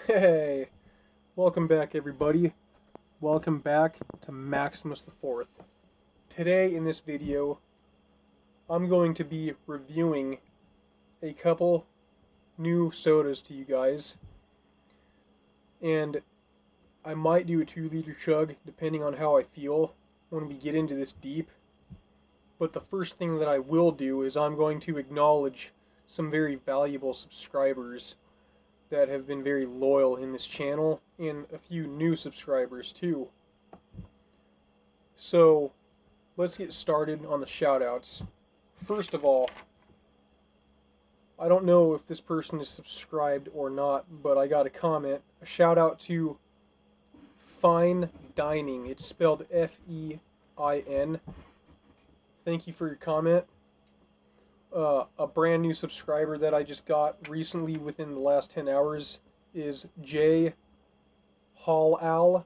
Hey, welcome back everybody. Welcome back to Maximus the Fourth. Today in this video, I'm going to be reviewing a couple new sodas to you guys. And I might do a 2-liter chug depending on how I feel when we get into this deep. But the first thing that I will do is I'm going to acknowledge some very valuable subscribers that have been very loyal in this channel, and a few new subscribers too. So let's get started on the shoutouts. First of all, I don't know if this person is subscribed or not, but I got a comment. A shout out to Fine Dining. It's spelled F-E-I-N. Thank you for your comment. A brand new subscriber that I just got recently within the last 10 hours is Jay Hall.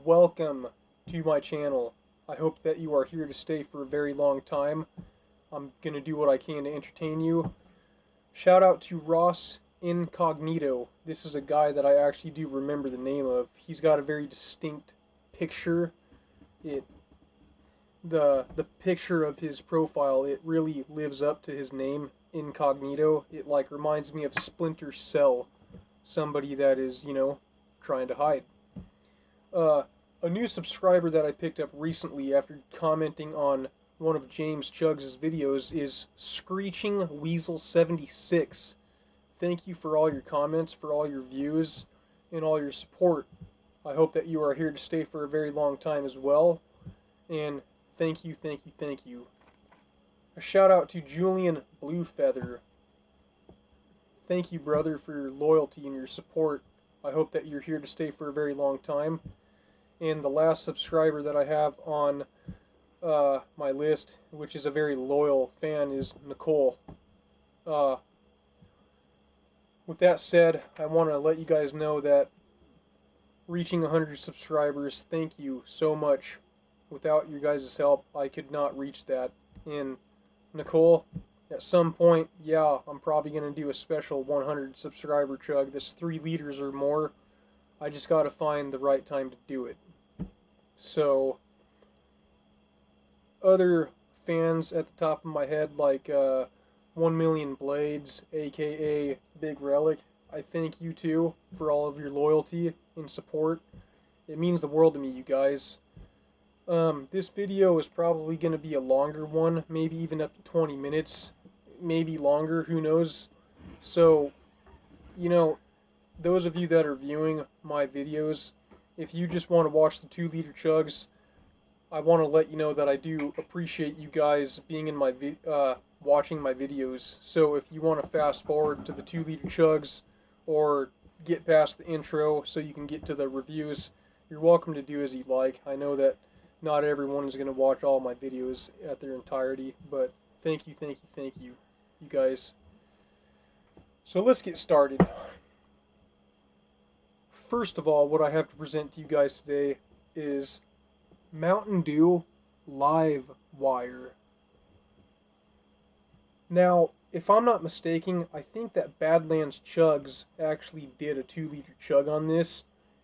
Welcome to my channel. I hope that you are here to stay for a very long time. I'm going to do what I can to entertain you. Shout out to Ross Incognito. This is a guy that I actually do remember the name of. He's got a very distinct picture. The picture of his profile, it really lives up to his name, Incognito. It like reminds me of Splinter Cell, somebody that is, trying to hide. A new subscriber that I picked up recently after commenting on one of James Chug's videos is Screeching Weasel 76. Thank you for all your comments, for all your views, and all your support. I hope that you are here to stay for a very long time as well. And thank you, thank you, thank you. A shout out to Julian Bluefeather. Thank you, brother, for your loyalty and your support. I hope that you're here to stay for a very long time. And the last subscriber that I have on my list, which is a very loyal fan, is Nicole. With that said, I want to let you guys know that reaching 100 subscribers, thank you so much. Without your guys' help, I could not reach that. And Nicole, at some point, yeah, I'm probably going to do a special 100 subscriber chug. This 3 liters or more. I just got to find the right time to do it. So, other fans at the top of my head, like 1 Million Blades, aka Big Relic, I thank you too for all of your loyalty and support. It means the world to me, you guys. This video is probably going to be a longer one, maybe even up to 20 minutes, maybe longer, who knows. So, those of you that are viewing my videos, if you just want to watch the 2-liter chugs, I want to let you know that I do appreciate you guys being in my watching my videos. So if you want to fast forward to the 2-liter chugs or get past the intro so you can get to the reviews, you're welcome to do as you like. I know that not everyone is going to watch all my videos at their entirety, but thank you, thank you, thank you, you guys. So let's get started. First of all, what I have to present to you guys today is Mountain Dew Live Wire. Now, if I'm not mistaken, I think that Badlands Chugs actually did a 2-liter chug on this,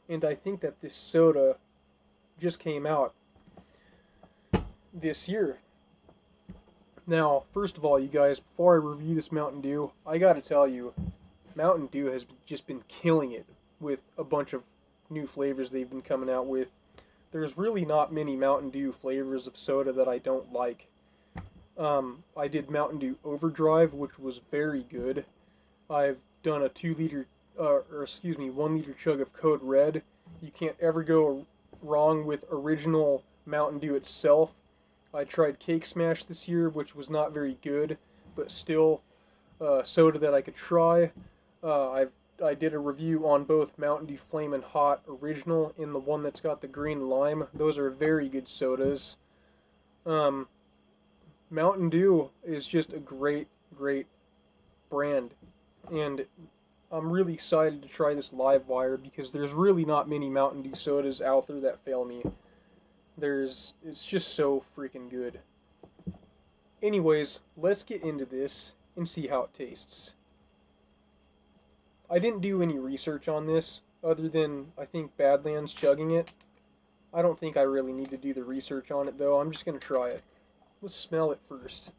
and I think that this soda just came out this year. Now, first of all, you guys, before I review this Mountain Dew, I gotta tell you, Mountain Dew has just been killing it with a bunch of new flavors they've been coming out with. There's really not many Mountain Dew flavors of soda that I don't like. I did Mountain Dew Overdrive, which was very good. I've done a 1 liter chug of Code Red. You can't ever go wrong with original Mountain Dew itself. I tried Cake Smash this year, which was not very good, but still soda that I could try. I did a review on both Mountain Dew Flamin' Hot Original and the one that's got the green lime. Those are very good sodas. Mountain Dew is just a great, great brand. And I'm really excited to try this Live Wire because there's really not many Mountain Dew sodas out there that fail me. It's just so freaking good. Anyways, let's get into this and see how it tastes. I didn't do any research on this other than I think Badlands chugging it. I don't think I really need to do the research on it though. I'm just going to try it. Let's smell it first.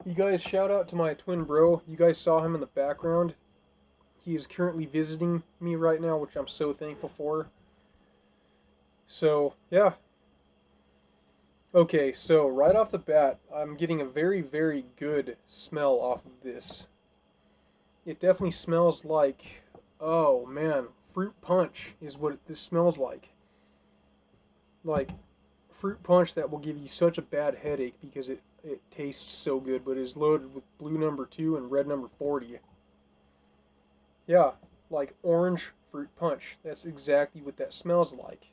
You guys, shout out to my twin bro. You guys saw him in the background. He is currently visiting me right now, which I'm so thankful for. So, yeah. Okay, so right off the bat, I'm getting a very, very good smell off of this. It definitely smells like, oh man, fruit punch is what this smells like. Like, fruit punch that will give you such a bad headache because it tastes so good, but is loaded with blue number 2 and red number 40. Yeah, like orange fruit punch. That's exactly what that smells like.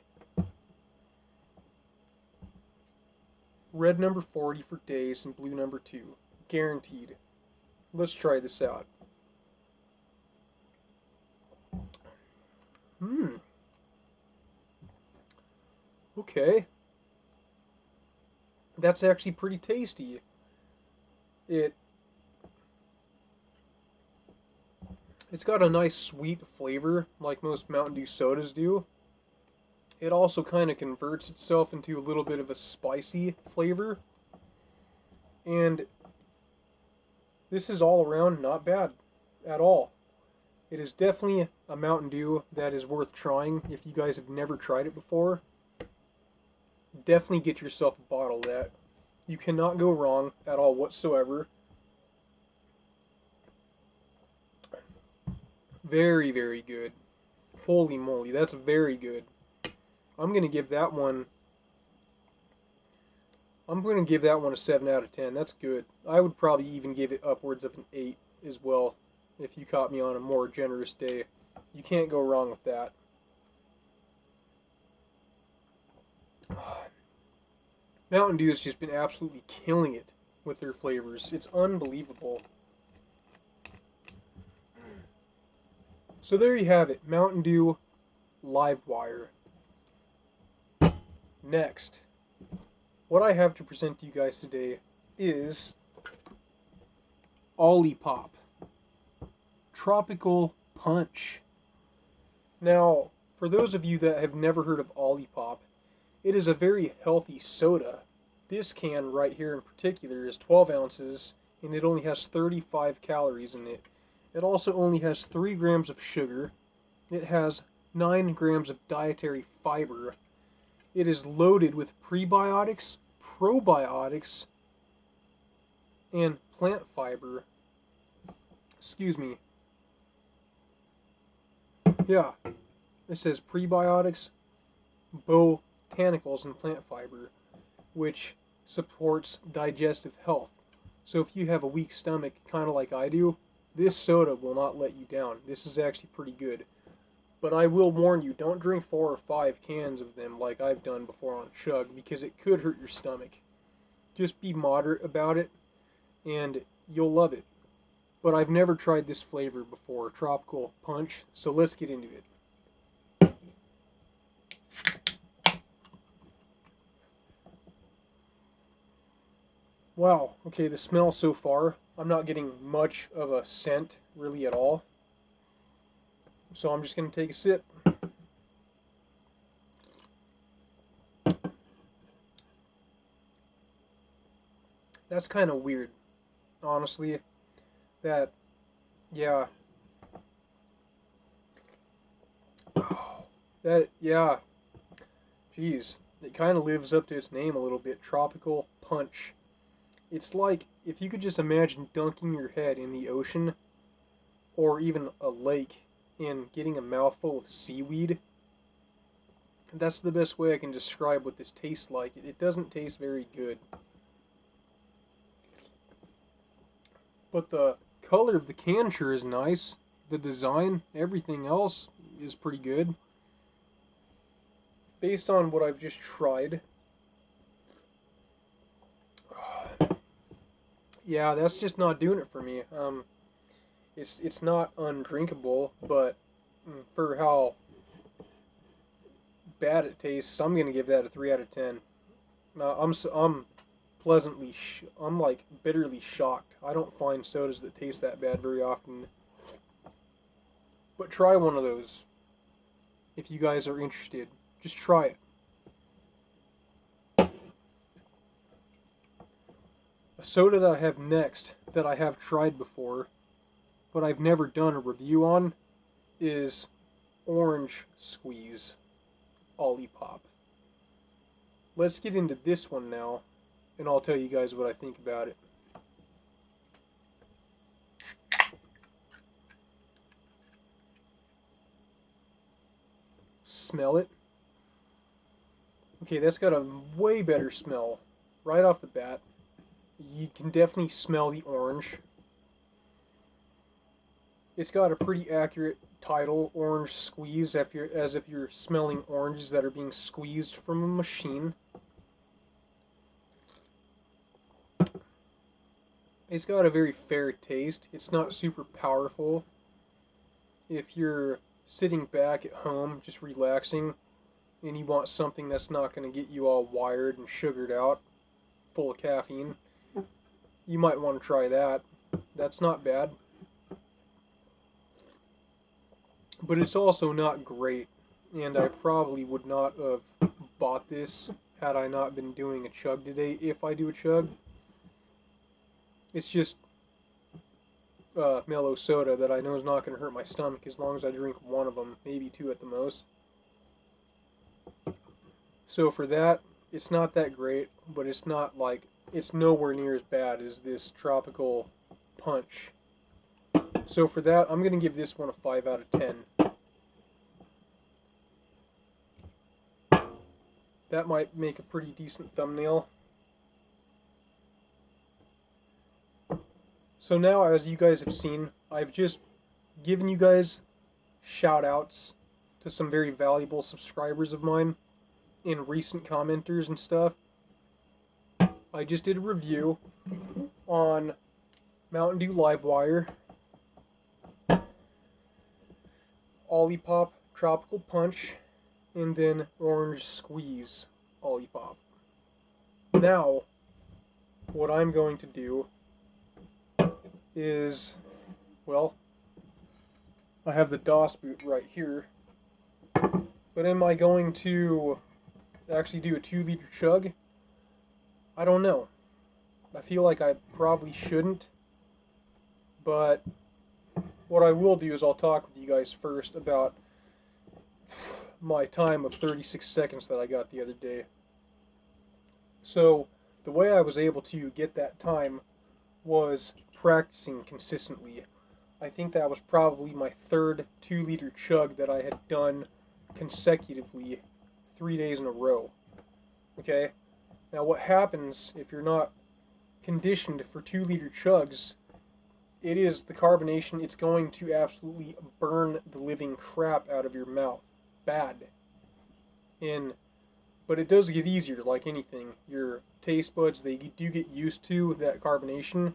Red number 40 for days and blue number 2. Guaranteed. Let's try this out. Okay. That's actually pretty tasty. It's got a nice sweet flavor like most Mountain Dew sodas do. It also kind of converts itself into a little bit of a spicy flavor. And this is all around not bad at all. It is definitely a Mountain Dew that is worth trying if you guys have never tried it before. Definitely get yourself a bottle of that. You cannot go wrong at all whatsoever. Very, very good. Holy moly, that's very good. I'm going to give that one a 7 out of 10. That's good. I would probably even give it upwards of an 8 as well if you caught me on a more generous day. You can't go wrong with that. Mountain Dew has just been absolutely killing it with their flavors. It's unbelievable. So there you have it, Mountain Dew Live Wire. Next, what I have to present to you guys today is Ollie Pop Tropical Punch. Now, for those of you that have never heard of Ollie Pop, it is a very healthy soda. This can right here in particular is 12 ounces and it only has 35 calories in it. It also only has 3 grams of sugar. It has 9 grams of dietary fiber. It is loaded with prebiotics, probiotics, and plant fiber. Excuse me. Yeah, it says prebiotics, botanicals, and plant fiber, which supports digestive health. So if you have a weak stomach, kind of like I do, this soda will not let you down. This is actually pretty good. But I will warn you, don't drink 4 or 5 cans of them like I've done before on Chug, because it could hurt your stomach. Just be moderate about it, and you'll love it. But I've never tried this flavor before, Tropical Punch, so let's get into it. Wow, okay, the smell so far, I'm not getting much of a scent, really at all. So I'm just going to take a sip. That's kind of weird, honestly. That, yeah. That, yeah. Jeez. It kind of lives up to its name a little bit. Tropical Punch. It's like if you could just imagine dunking your head in the ocean or even a lake and getting a mouthful of seaweed. That's the best way I can describe what this tastes like. It doesn't taste very good. But the color of the can sure is nice. The design, everything else is pretty good. Based on what I've just tried. Yeah, that's just not doing it for me. It's not undrinkable, but for how bad it tastes, I'm gonna give that a 3 out of 10. I'm pleasantly, I'm like bitterly shocked. I don't find sodas that taste that bad very often. But try one of those if you guys are interested. Just try it. A soda that I have next that I have tried before, but I've never done a review on, is Orange Squeeze Ollie Pop. Let's get into this one now, and I'll tell you guys what I think about it. Smell it. Okay, that's got a way better smell right off the bat. You can definitely smell the orange. It's got a pretty accurate title, Orange Squeeze, as if you're smelling oranges that are being squeezed from a machine. It's got a very fair taste. It's not super powerful. If you're sitting back at home just relaxing and you want something that's not going to get you all wired and sugared out, full of caffeine, you might want to try that. That's not bad. But it's also not great, and I probably would not have bought this had I not been doing a chug today, if I do a chug. It's just mellow soda that I know is not going to hurt my stomach as long as I drink one of them, maybe two at the most. So for that, it's not that great, but it's not like, it's nowhere near as bad as this Tropical Punch. So for that, I'm going to give this one a 5 out of 10. That might make a pretty decent thumbnail. So now, as you guys have seen, I've just given you guys shout-outs to some very valuable subscribers of mine and recent commenters and stuff. I just did a review on Mountain Dew Livewire, Ollie Pop Tropical Punch, and then Orange Squeeze Ollie Pop. Now, what I'm going to do is, well, I have the DOS boot right here, but am I going to actually do a 2-liter chug? I don't know. I feel like I probably shouldn't, but what I will do is I'll talk with you guys first about my time of 36 seconds that I got the other day. So, the way I was able to get that time was practicing consistently. I think that was probably my third 2-liter chug that I had done consecutively 3 days in a row. Okay? Now what happens if you're not conditioned for 2-liter chugs, it is the carbonation, it's going to absolutely burn the living crap out of your mouth. Bad. But it does get easier, like anything. Your taste buds, they do get used to that carbonation,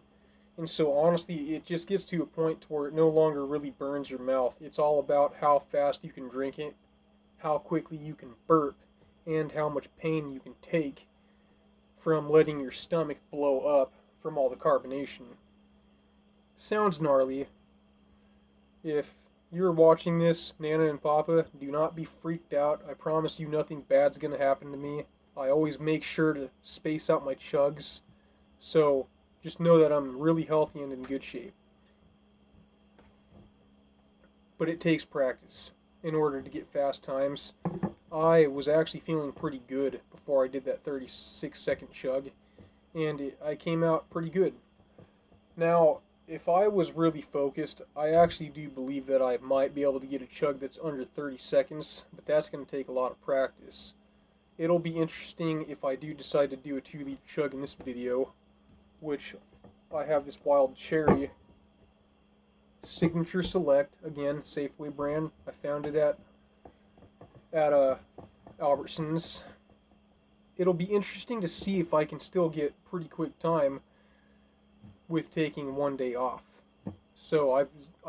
and so honestly, it just gets to a point to where it no longer really burns your mouth. It's all about how fast you can drink it, how quickly you can burp, and how much pain you can take from letting your stomach blow up from all the carbonation. Sounds gnarly. If you're watching this, Nana and Papa, do not be freaked out. I promise you nothing bad's going to happen to me. I always make sure to space out my chugs, so just know that I'm really healthy and in good shape. But it takes practice in order to get fast times. I was actually feeling pretty good before I did that 36-second chug, and I came out pretty good. Now, if I was really focused, I actually do believe that I might be able to get a chug that's under 30 seconds, but that's going to take a lot of practice. It'll be interesting if I do decide to do a 2-liter chug in this video, which I have this Wild Cherry Signature Select, again, Safeway brand. I found it at Albertsons. It'll be interesting to see if I can still get pretty quick time with taking one day off. So I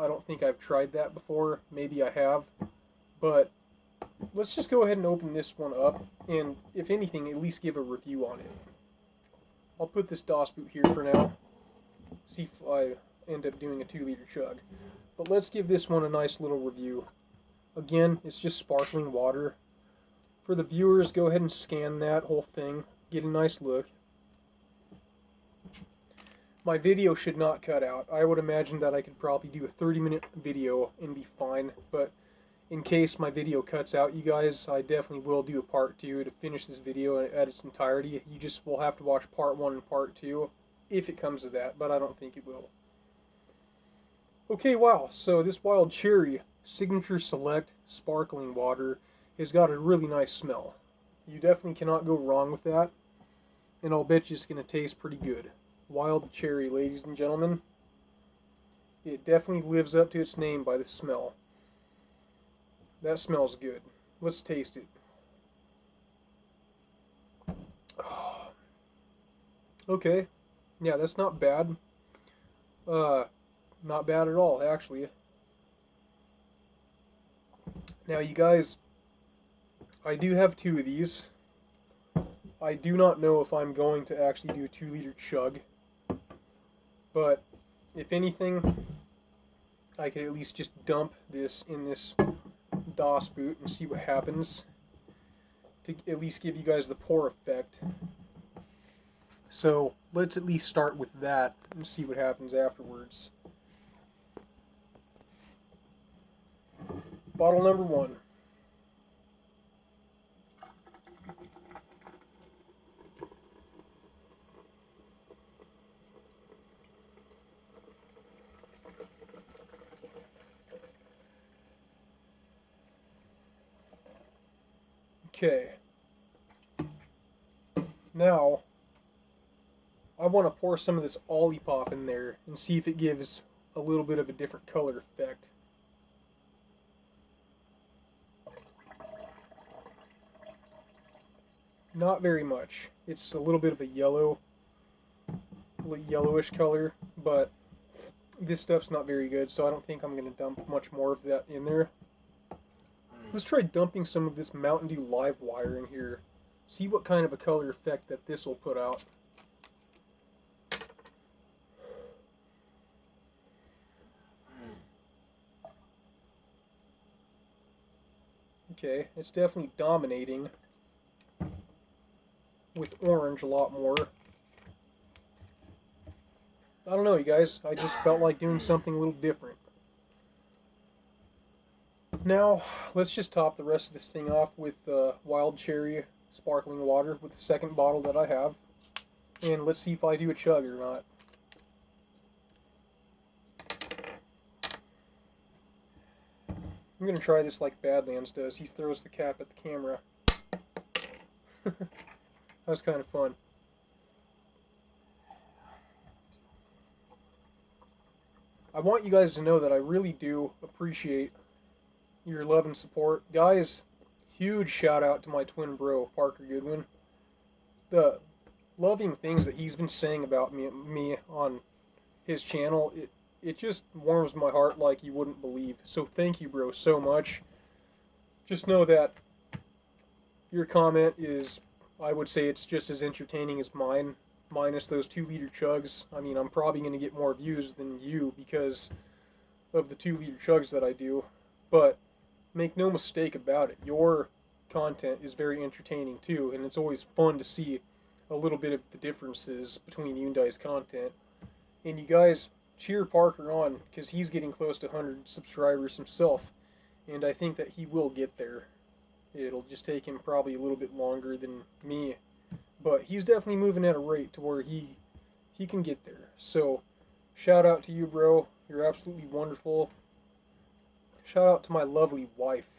don't think I've tried that before. Maybe I have, but let's just go ahead and open this one up, and if anything, at least give a review on it. I'll put this DOS boot here for now. See if I end up doing a 2-liter chug. But let's give this one a nice little review. Again, it's just sparkling water. For the viewers, go ahead and scan that whole thing. Get a nice look. My video should not cut out. I would imagine that I could probably do a 30-minute video and be fine, but in case my video cuts out, you guys, I definitely will do a part 2 to finish this video at its entirety. You just will have to watch part 1 and part 2 if it comes to that, but I don't think it will. Okay, wow, so this Wild Cherry Signature Select Sparkling Water has got a really nice smell. You definitely cannot go wrong with that, and I'll bet you it's going to taste pretty good. Wild Cherry, ladies and gentlemen. It definitely lives up to its name by the smell. That smells good. Let's taste it. Oh. Okay. Yeah, that's not bad. Not bad at all, actually. Now, you guys, I do have 2 of these. I do not know if I'm going to actually do a 2-liter chug. But, if anything, I could at least just dump this in this DOS boot and see what happens. To at least give you guys the pour effect. So, let's at least start with that and see what happens afterwards. Bottle number 1. Okay. Now, I want to pour some of this Ollie Pop in there and see if it gives a little bit of a different color effect. Not very much. It's a little bit of a yellowish color, but this stuff's not very good, so I don't think I'm going to dump much more of that in there. Let's try dumping some of this Mountain Dew Live Wire in here. See what kind of a color effect that this will put out. Okay, it's definitely dominating with orange a lot more. I don't know, you guys. I just felt like doing something a little different. Now, let's just top the rest of this thing off with Wild Cherry Sparkling Water with the second bottle that I have. And let's see if I do a chug or not. I'm going to try this like Badlands does. He throws the cap at the camera. That was kind of fun. I want you guys to know that I really do appreciate your love and support. Guys, huge shout out to my twin bro, Parker Goodwin. The loving things that he's been saying about me on his channel, it just warms my heart like you wouldn't believe. So thank you, bro, so much. Just know that your comment is, I would say it's just as entertaining as mine, minus those 2-liter chugs. I mean, I'm probably going to get more views than you because of the 2-liter chugs that I do. But make no mistake about it, your content is very entertaining too, and it's always fun to see a little bit of the differences between you and I's content. And you guys cheer Parker on, because he's getting close to 100 subscribers himself, and I think that he will get there. It'll just take him probably a little bit longer than me, but he's definitely moving at a rate to where he can get there. So shout out to you, bro. You're absolutely wonderful. Shout out to my lovely wife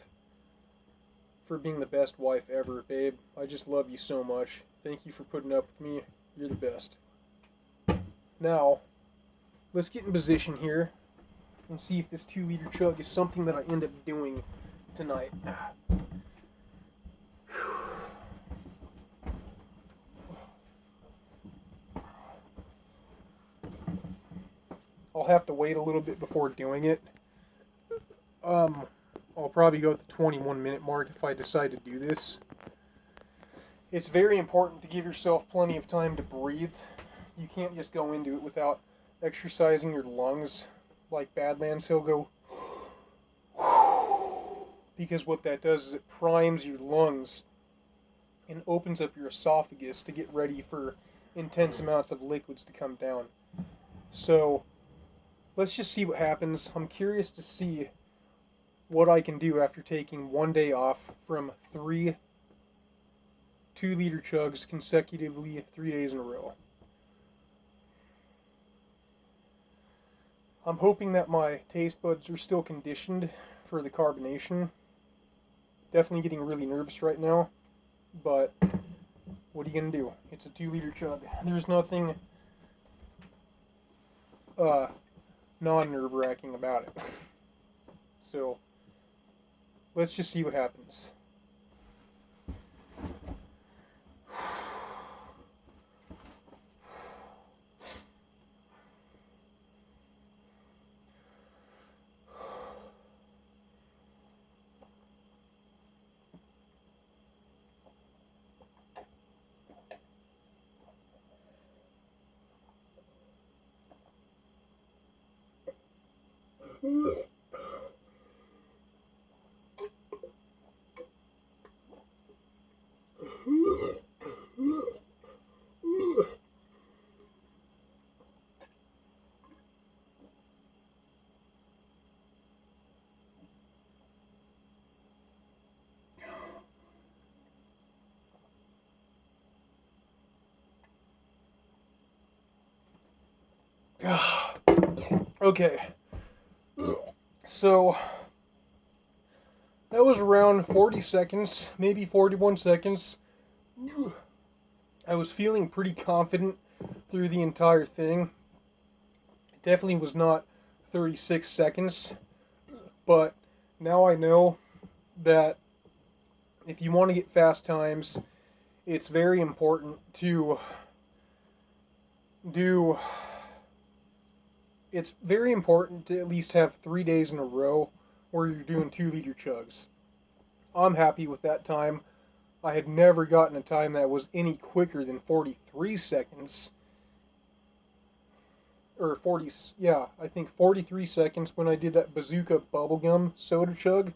for being the best wife ever, babe. I just love you so much. Thank you for putting up with me. You're the best. Now, let's get in position here and see if this 2-liter chug is something that I end up doing tonight. I'll have to wait a little bit before doing it. I'll probably go at the 21-minute mark if I decide to do this. It's very important to give yourself plenty of time to breathe. You can't just go into it without exercising your lungs like Badlands, he'll go because what that does is it primes your lungs and opens up your esophagus to get ready for intense amounts of liquids to come down. So let's just see what happens. I'm curious to see what I can do after taking 1 day off from 3 2-liter chugs consecutively 3 days in a row. I'm hoping that my taste buds are still conditioned for the carbonation. Definitely getting really nervous right now, but what are you going to do? It's a 2-liter chug. There's nothing non-nerve-wracking about it. So let's just see what happens. Okay, so that was around 40 seconds, maybe 41 seconds. I was feeling pretty confident through the entire thing. It definitely was not 36 seconds, but now I know that if you want to get fast times, it's very important to at least have 3 days in a row where you're doing 2-liter chugs. I'm happy with that time. I had never gotten a time that was any quicker than 43 seconds. Or 40, yeah, I think 43 seconds when I did that Bazooka bubblegum soda chug.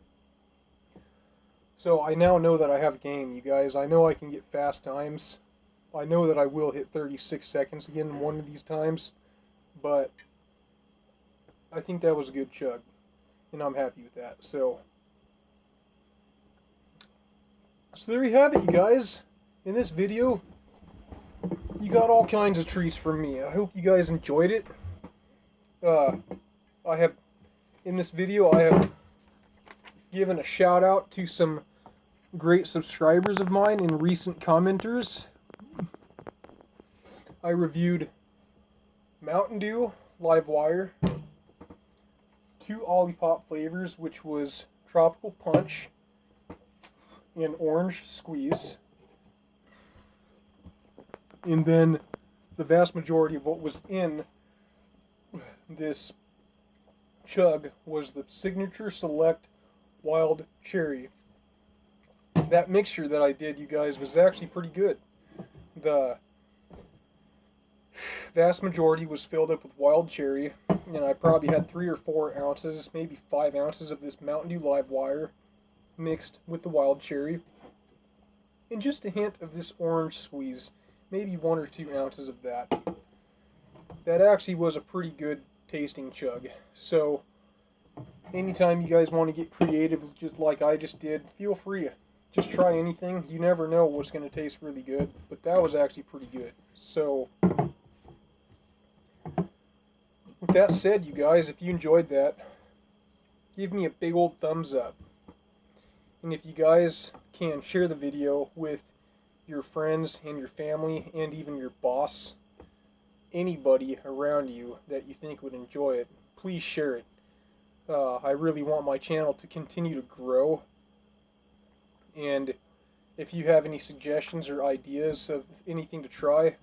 So I now know that I have game, you guys. I know I can get fast times. I know that I will hit 36 seconds again one of these times. But I think that was a good chug. And I'm happy with that. So there you have it, you guys. In this video, you got all kinds of treats from me. I hope you guys enjoyed it. In this video, I have given a shout out to some great subscribers of mine and recent commenters. I reviewed Mountain Dew Live Wire, 2 Ollie Pop flavors, which was Tropical Punch and Orange Squeeze. And then the vast majority of what was in this chug was the Signature Select Wild Cherry. That mixture that I did, you guys, was actually pretty good. The vast majority was filled up with wild cherry, and I probably had 3 or 4 ounces, maybe 5 ounces of this Mountain Dew Live Wire mixed with the wild cherry, and just a hint of this Orange Squeeze, maybe 1 or 2 ounces of that. That actually was a pretty good tasting chug. So anytime you guys want to get creative, just like I just did, feel free. Just try anything. You never know what's going to taste really good, but that was actually pretty good. So with that said, you guys, if you enjoyed that, give me a big old thumbs up. And if you guys can, share the video with your friends and your family and even your boss, anybody around you that you think would enjoy it, please share it. I really want my channel to continue to grow. And if you have any suggestions or ideas of anything to try,